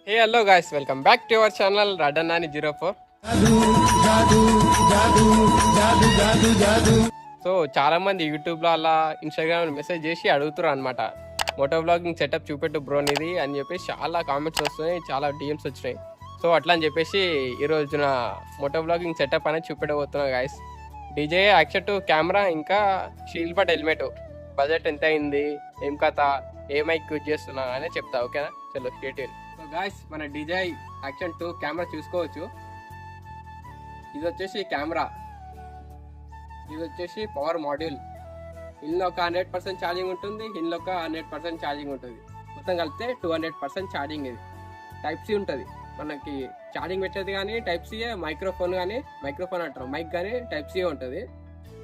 Hey hello guys, welcome back to our channel Radhanani04. So చాలా మంది యూట్యూబ్లో అలా ఇన్స్టాగ్రామ్ మెసేజ్ చేసి అడుగుతారు అనమాట, మోటో బ్లాగింగ్ సెటప్ చూపెట్టు బ్రోన్ ఇది అని చెప్పేసి చాలా కామెంట్స్ వస్తున్నాయి, చాలా డిఎమ్స్ వచ్చినాయి. సో అట్లా అని చెప్పేసి ఈ రోజున మోటో బ్లాగింగ్ సెటప్ అనేది చూపెట్టబోతున్నా guys. DJI action two camera ఇంకా షీల్డ్ బట్ హెల్మెట్ బడ్జెట్ ఎంత అయింది, ఏం కథ, ఏ మైక్ యూజ్ చేస్తున్నా అనే చెప్తా. ఓకేనా, చలో స్టేట్. సో గాయస్, మన డీజే యాక్షన్ 2 కెమెరా చూసుకోవచ్చు. ఇది వచ్చేసి కెమెరా, ఇది వచ్చేసి పవర్ మాడ్యూల్. ఇందులో ఒక 100% ఛార్జింగ్ ఉంటుంది, ఇందులో ఒక 100% ఛార్జింగ్ ఉంటుంది. మొత్తం కలిపితే 200% ఛార్జింగ్. ఇది టైప్ సి ఉంటుంది మనకి. ఛార్జింగ్ పెట్టేది కానీ టైప్ సిఏ, మైక్రోఫోన్ కానీ, మైక్రోఫోన్ అంటారు, మైక్ కానీ టైప్ సిఏ ఉంటుంది.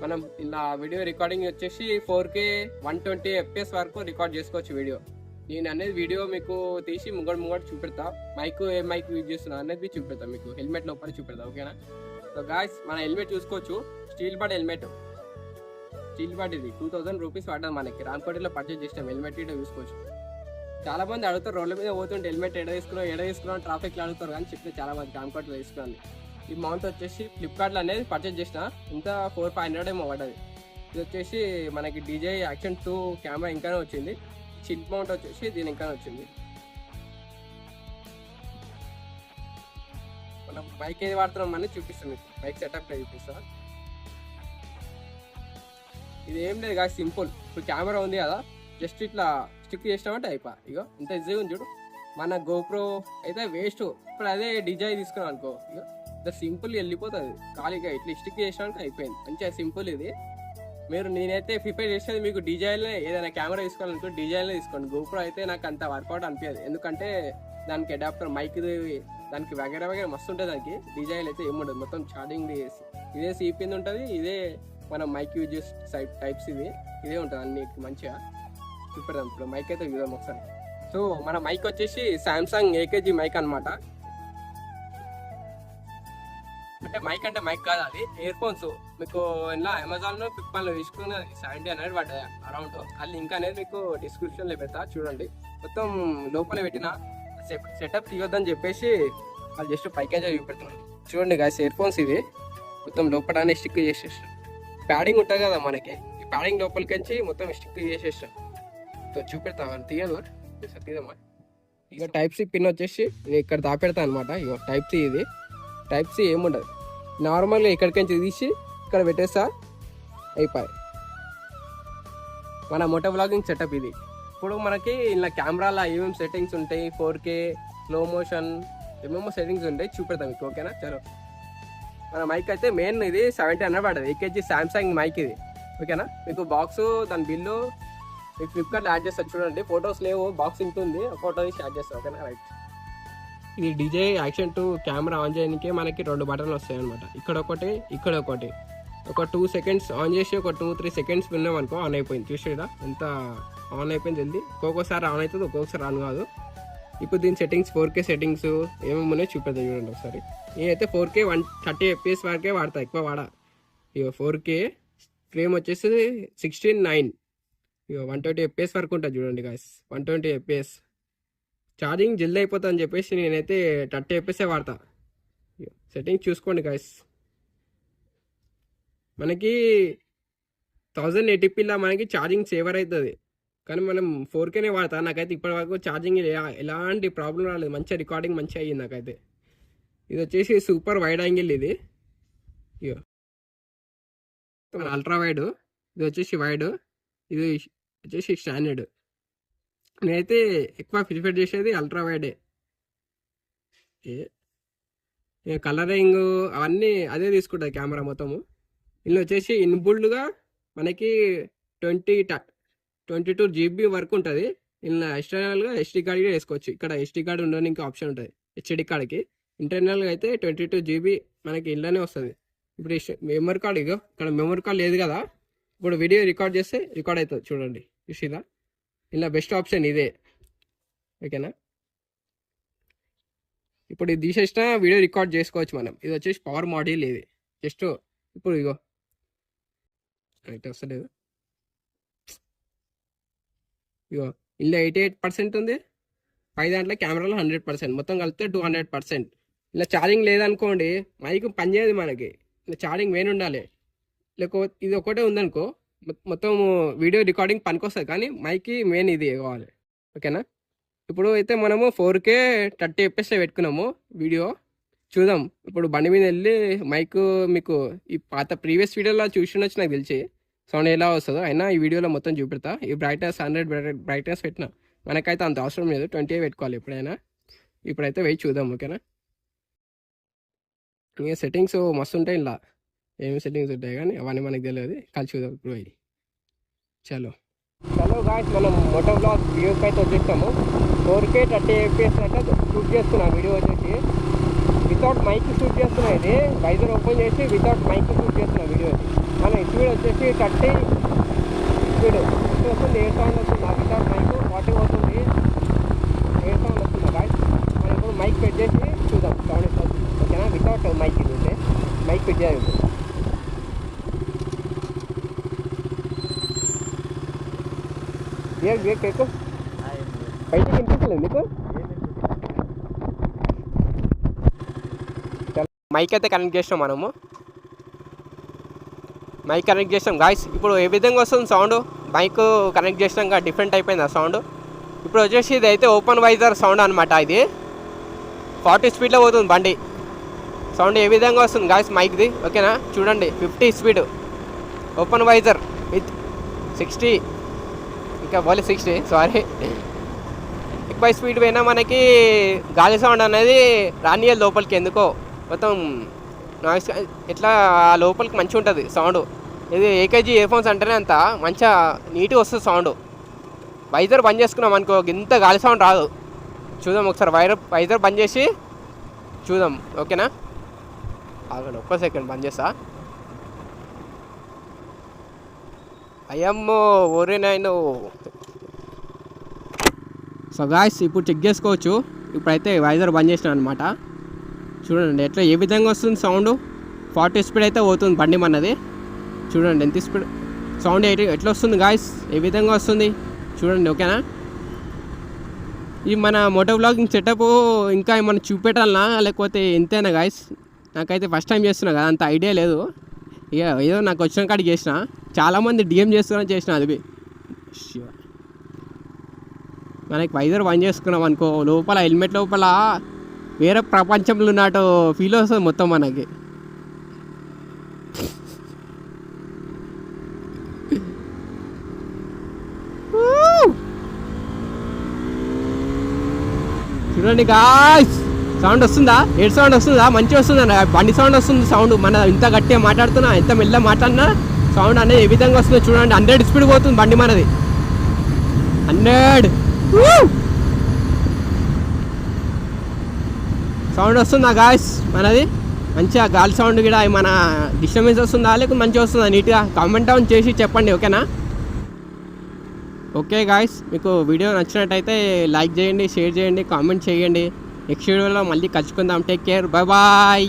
మనం ఇలా వీడియో రికార్డింగ్ వచ్చేసి 4K 120 FPS వరకు రికార్డ్ చేసుకోవచ్చు వీడియో. నేను అనేది వీడియో మీకు తీసి ముంగడు చూపెడతా. మైక్ ఏ మైక్ యూజ్ చేస్తున్నా అనేది చూపెడతా మీకు, హెల్మెట్ లోపల చూపెడతా. ఓకేనా. సో గాయస్, మన హెల్మెట్ చూసుకోవచ్చు, స్టీల్ బడ్ హెల్మెట్. స్టీల్ బడ్ ఇది 2000 రూపీస్ పడ్డది మనకి. రాంకోటిలో పర్చేజ్ చేసినాం హెల్మెట్. ఇటు చూసుకోవచ్చు. చాలా మంది అడుగుతారు, రోడ్ల మీద పోతుంటే హెల్మెట్ ఎడ తీసుకున్నాం ట్రాఫిక్లో అడుగుతారు, కానీ చెప్తే చాలా మంది రాంకోటిలో తీసుకున్నాను. ఈ మౌంట్ వచ్చేసి ఫ్లిప్కార్ట్లో అనేది పర్చేజ్ చేసిన, ఇంత 400-500 ఏమో పడ్డది. ఇది వచ్చేసి మనకి డీజే యాక్షన్ 2 కెమెరా ఇంకానే వచ్చింది. చిప్ మౌంట్ వచ్చేసి దీని ఇంకా వచ్చింది. మనం బైక్ ఏది వాడుతున్నాం అని చూపిస్తాం మీకు, బైక్ సెటప్ చూపిస్తా. ఇది ఏం లేదు కాదు, సింపుల్. ఇప్పుడు కెమెరా ఉంది కదా, జస్ట్ ఇట్లా స్టిక్ చేసినామంటే అయిపో. ఇగో ఇంత ఈజీగా ఉంది చూడు. మన గోప్రో అయితే వేస్ట్. ఇప్పుడు అదే డిజై తీసుకున్నాం అనుకో, ఇగో ఇంత సింపుల్ వెళ్ళిపోతుంది ఖాళీగా. ఇట్లా స్టిక్ చేసినాక అయిపోయింది, మంచిగా సింపుల్ ఇది. నేనైతే ప్రిపేర్ చేసేది మీకు డీజైలో ఏదైనా కెమెరా తీసుకోవాలనుకో డీజైలో తీసుకోండి. గోప్రో అయితే నాకు అంత వర్కౌట్ అనిపించదు, ఎందుకంటే దానికి అడాప్టర్ మైక్ దానికి వగేరా మస్తు ఉంటుంది. దానికి డీజైలు అయితే ఏముండదు, మొత్తం ఛార్జింగ్ ఇదే సీపింది ఉంటుంది. ఇదే మనం మైక్ యూజ్ చేసే టైప్స్ ఇదే ఉంటుంది అన్నిటికి మంచిగా చూపెడదాం. ఇప్పుడు మైక్ అయితే చూద్దాం ఒకసారి. సో మన మైక్ వచ్చేసి సామ్సంగ్ AKG మైక్ అనమాట. అంటే మైక్ కాదు, అది ఇయర్ ఫోన్స్. మీకు ఇలా అమెజాన్ లో ఫ్లిప్కార్ట్ లో తీసుకున్న 70 పడ్డాయి అరౌండ్. అది లింక్ అనేది మీకు డిస్క్రిప్షన్ లో పెడతా చూడండి. మొత్తం లోపల పెట్టిన సెటప్ తీయొద్దని చెప్పేసి వాళ్ళు జస్ట్ పైకేజ్ చూపెడుతున్నాను చూడండి గాయస్. ఇయర్ ఫోన్స్ ఇది మొత్తం లోపల స్టిక్ చేసేసాం. ప్యాడింగ్ ఉంటుంది కదా మనకి, ఈ ప్యాడింగ్ లోపలికి మొత్తం స్టిక్ చేసేసాం. చూపెడతా తీయదు, తీదమ్మా. ఇక టైప్ సి పిన్ వచ్చేసి నేను ఇక్కడ దాపెడతా అనమాట. ఇక టైప్ సి ఇది. టైప్ సి ఏముండదు, నార్మల్గా ఇక్కడికి తీసి ఇక్కడ పెట్టేస్తా, అయిపోయి మన మోటో వ్లాగింగ్ సెటప్ ఇది. ఇప్పుడు మనకి ఇలా కెమెరాలో ఏమేమి సెట్టింగ్స్ ఉంటాయి, 4K స్లో మోషన్ ఏమేమో సెట్టింగ్స్ ఉంటాయి చూపెడతాం మీకు. ఓకేనా, చలో. మన మైక్ అయితే మెయిన్ ఇది 70 పడ్డది, AKG సామ్సంగ్ మైక్ ఇది. ఓకేనా, మీకు బాక్స్ దాని బిల్లు మీకు ఫ్లిప్కార్ట్లో యాడ్ చేస్తారు చూడండి. ఫొటోస్ లేవు, బాక్స్ ఉంటుంది, ఫోటో తీసి యాడ్ చేస్తారు. ఓకేనా, రైట్. ఇది డీజే యాక్షన్ 2 కెమెరా ఆన్ చేయడానికి మనకి 2 బటన్లు వస్తాయి అనమాట. ఇక్కడ ఒకటి, ఇక్కడ ఒకటి. ఒక 2 సెకండ్స్ ఆన్ చేసి ఒక 2-3 సెకండ్స్ విన్నాం అనుకో, ఆన్ అయిపోయింది. చూసేదా ఎంత ఆన్ అయిపోయింది జల్దీ. ఒక్కొక్కసారి ఆన్ అవుతుంది, ఒక్కొక్కసారి ఆన్ కాదు. ఇప్పుడు దీని సెట్టింగ్స్ 4K సెట్టింగ్స్ ఏమేమి ఉన్నాయో చూపెడతా చూడండి ఒకసారి. నేనైతే 4K 130 FPS వరకే వాడతా, ఎక్కువ వాడా. ఇక 4K ఫ్రేమ్ వచ్చేసి 16:9. ఇక 120 FPS వరకు ఉంటుంది చూడండి గాయస్, 120 FPS. ఛార్జింగ్ జల్దీ అయిపోతుంది అని చెప్పేసి నేనైతే 30 FPS వాడతా. సెట్టింగ్ చూసుకోండి గాయస్. మనకి 1080pలో మనకి ఛార్జింగ్ సేవర్ అవుతుంది, కానీ మనం 4Kనే వాడతా. నాకైతే ఇప్పటి వరకు ఛార్జింగ్ ఎలాంటి ప్రాబ్లం రాలేదు, మంచిగా రికార్డింగ్ మంచిగా అయ్యింది నాకైతే. ఇది వచ్చేసి సూపర్ వైడ్ యాంగిల్ ఇది. ఇక అల్ట్రా వైడ్, ఇది వచ్చేసి వైడ్, ఇది వచ్చేసి స్టాండర్డ్. నేనైతే ఎక్కువ ప్రిఫర్ చేసేది అల్ట్రా వైడే. కలరింగ్ అవన్నీ అదే తీసుకుంటుంది కెమెరా మొత్తము. ఇందులో వచ్చేసి ఇన్బుల్డ్గా మనకి 22 GB వరకు ఉంటుంది. ఇందులో ఎక్స్టర్నల్గా SD కార్డ్ కూడా వేసుకోవచ్చు. ఇక్కడ SD కార్డ్ ఉండని ఇంకా ఆప్షన్ ఉంటుంది HD కార్డ్కి. ఇంటర్నల్గా అయితే 22 GB మనకి ఇంట్లోనే వస్తుంది. ఇప్పుడు మెమరీ కార్డ్, ఇగో ఇక్కడ మెమరీ కార్డ్ లేదు కదా, ఇప్పుడు వీడియో రికార్డ్ చేస్తే రికార్డ్ అవుతుంది చూడండి. చూసిదా, ఇలా బెస్ట్ ఆప్షన్ ఇదే. ఓకేనా, ఇప్పుడు ఇది తీసేసిన వీడియో రికార్డ్ చేసుకోవచ్చు మనం. ఇది వచ్చేసి పవర్ మాడ్యూల్ ఇది. జస్ట్ ఇప్పుడు ఇగో అయితే వస్తలేదు, ఇగో ఇలా 88% ఉంది, పై దాంట్లో కెమెరాలో 100%, మొత్తం కలిపితే 200%. ఇలా ఛార్జింగ్ లేదనుకోండి మైక్ పనిచేయదు మనకి, ఇలా ఛార్జింగ్ మెయిన్ ఉండాలి. లేకపోతే ఇది ఒకటే ఉందనుకో మొత్తం వీడియో రికార్డింగ్ పనికొస్తుంది, కానీ మైక్కి మెయిన్ ఇది కావాలి. ఓకేనా? ఇప్పుడు అయితే మనము 4K 30 FPS పెట్టుకున్నాము వీడియో. చూద్దాం ఇప్పుడు బండి మీద వెళ్ళి మైక్ మీకు ఈ పాత ప్రీవియస్ వీడియోలో చూసి నాకు తెలిసి సౌండ్ ఎలా వస్తుందో, అయినా ఈ వీడియోలో మొత్తం చూపెడతా. ఈ బ్రైట్నెస్ 100 బ్రైట్నెస్ పెట్టినా, మనకైతే అంత అవసరం లేదు, 20 పెట్టుకోవాలి ఎప్పుడైనా. ఇప్పుడైతే వెయిట్ చూద్దాం. ఓకేనా? ఇంకా సెట్టింగ్స్ మస్తు ఉంటాయి, ఇలా ఏమి సెట్టింగ్స్ ఉంటాయి కానీ అవన్నీ మనకు తెలియదు. కలిసి చూద్దాం ఇప్పుడు పోయి. చలో గాయ్స్, మనం మోటో బ్లాగ్ వ్యూకి అయితే వచ్చేసాము. 4K 30 FPS అయితే షూట్ చేస్తున్నాం వీడియో వచ్చేసి. వితౌట్ మైక్ షూట్ చేస్తున్నాం. ఇది వైజర్ ఓపెన్ చేసి వితౌట్ మైక్ షూట్ చేస్తున్నాం వీడియో. మన స్పీడ్ వచ్చేసి 30 స్పీడ్ వస్తుంది. 8 సౌండ్ వస్తుంది. వితౌట్ మైక్ 40 వస్తుంది. 8 సౌండ్ వస్తుంది గాయ్స్. మనం ఇప్పుడు మైక్ పెట్ చేసి చూద్దాం సౌండ్ ఎట్లా వస్తుంది. ఓకేనా? వితౌట్ మైక్ ఇది ఉంటే మైక్ పెట్ చేయాలి. కేకు బయటకి వినిపించలేదు మీకు? మైక్ అయితే కనెక్ట్ చేసినాం మనము. మైక్ కనెక్ట్ చేసినాం గాయ్స్. ఇప్పుడు ఏ విధంగా వస్తుంది సౌండ్? మైక్ కనెక్ట్ చేసినాక డిఫరెంట్ అయిపోయింది ఆ సౌండ్. ఇప్పుడు వచ్చేసి ఇది అయితే ఓపెన్ వైజర్ సౌండ్ అనమాట. ఇది 40 స్పీడ్లో పోతుంది బండి. సౌండ్ ఏ విధంగా వస్తుంది గాయ్స్ మైక్ది? ఓకేనా? చూడండి, 50 స్పీడ్ ఓపెన్ వైజర్ విత్ 60, ఇంకా పోలే 60, సారీ. ఎక్కువ స్పీడ్ పోయినా మనకి గాలి సౌండ్ అనేది రానియల్ లోపలికి, ఎందుకో మొత్తం నాయిస్ ఎట్లా లోపలికి మంచిగా ఉంటుంది సౌండ్. ఇది ఏకేజీ ఇయర్ ఫోన్స్ అంటేనే అంత మంచిగా నీట్గా వస్తుంది సౌండ్. వైజర్ బంద్ చేసుకున్నాం అనుకో ఇంత గాలి సౌండ్ రాదు. చూద్దాం ఒకసారి వైజర్ బంద్ చేసి చూద్దాం. ఓకేనా? ఆగండి ఒక్క సెకండ్ బంద్ చేస్తా. అయ్యమ్మో ఓరే నాయనో. సో గాయ్స్ ఇప్పుడు చెక్ చేసుకోవచ్చు. ఇప్పుడైతే వైజర్ బంద్ చేసినా అనమాట. చూడండి ఎట్లా ఏ విధంగా వస్తుంది సౌండ్. 40 స్పీడ్ అయితే పోతుంది బండి మనది. చూడండి ఎంత స్పీడ్ సౌండ్ ఎట్లా వస్తుంది గాయ్స్, ఏ విధంగా వస్తుంది చూడండి. ఓకేనా? ఈ మన మోటో వ్లాగింగ్ సెటప్ ఇంకా ఏమన్నా చూపెట్టాలనా లేకపోతే ఎంతైనా గాయ్స్? నాకైతే ఫస్ట్ టైం చేస్తున్నా కదా, అంత ఐడియా లేదు. ఇక ఏదో నాకు వచ్చిన కాడికి చేసిన. చాలామంది డిఎం చేసిన అది. మనకి వైజర్ బంద్ చేసుకున్నాం అనుకో లోపల హెల్మెట్ లోపల వేరే ప్రపంచంలో ఉన్నట్టు ఫీల్ వస్తుంది మొత్తం మనకి. చూడండి గాయ్స్ సౌండ్ వస్తుందా? ఎయిర్ సౌండ్ వస్తుందా? మంచిగా వస్తుందా? బండి సౌండ్ వస్తుంది. సౌండ్ మన ఇంత గట్టిగా మాట్లాడుతున్నా, ఎంత మెల్ల మాట్లాడినా సౌండ్ అనేది ఏ విధంగా వస్తుందో చూడండి. 100 స్పీడ్ పోతుంది బండి మనది. 100 సౌండ్ వస్తుందా గాయ్స్ మనది? మంచిగా గాలి సౌండ్ కూడా మన డిస్టర్బెన్స్ వస్తుందా లేకపోతే మంచిగా వస్తుందా? నీట్గా కామెంట్ డౌన్ చేసి చెప్పండి. ఓకేనా? ఓకే గాయ్స్, మీకు వీడియో నచ్చినట్టయితే లైక్ చేయండి, షేర్ చేయండి, కామెంట్ చేయండి. నెక్స్ట్ వీడియోలో మళ్ళీ కలుసుకుందాం. Take care, bye bye.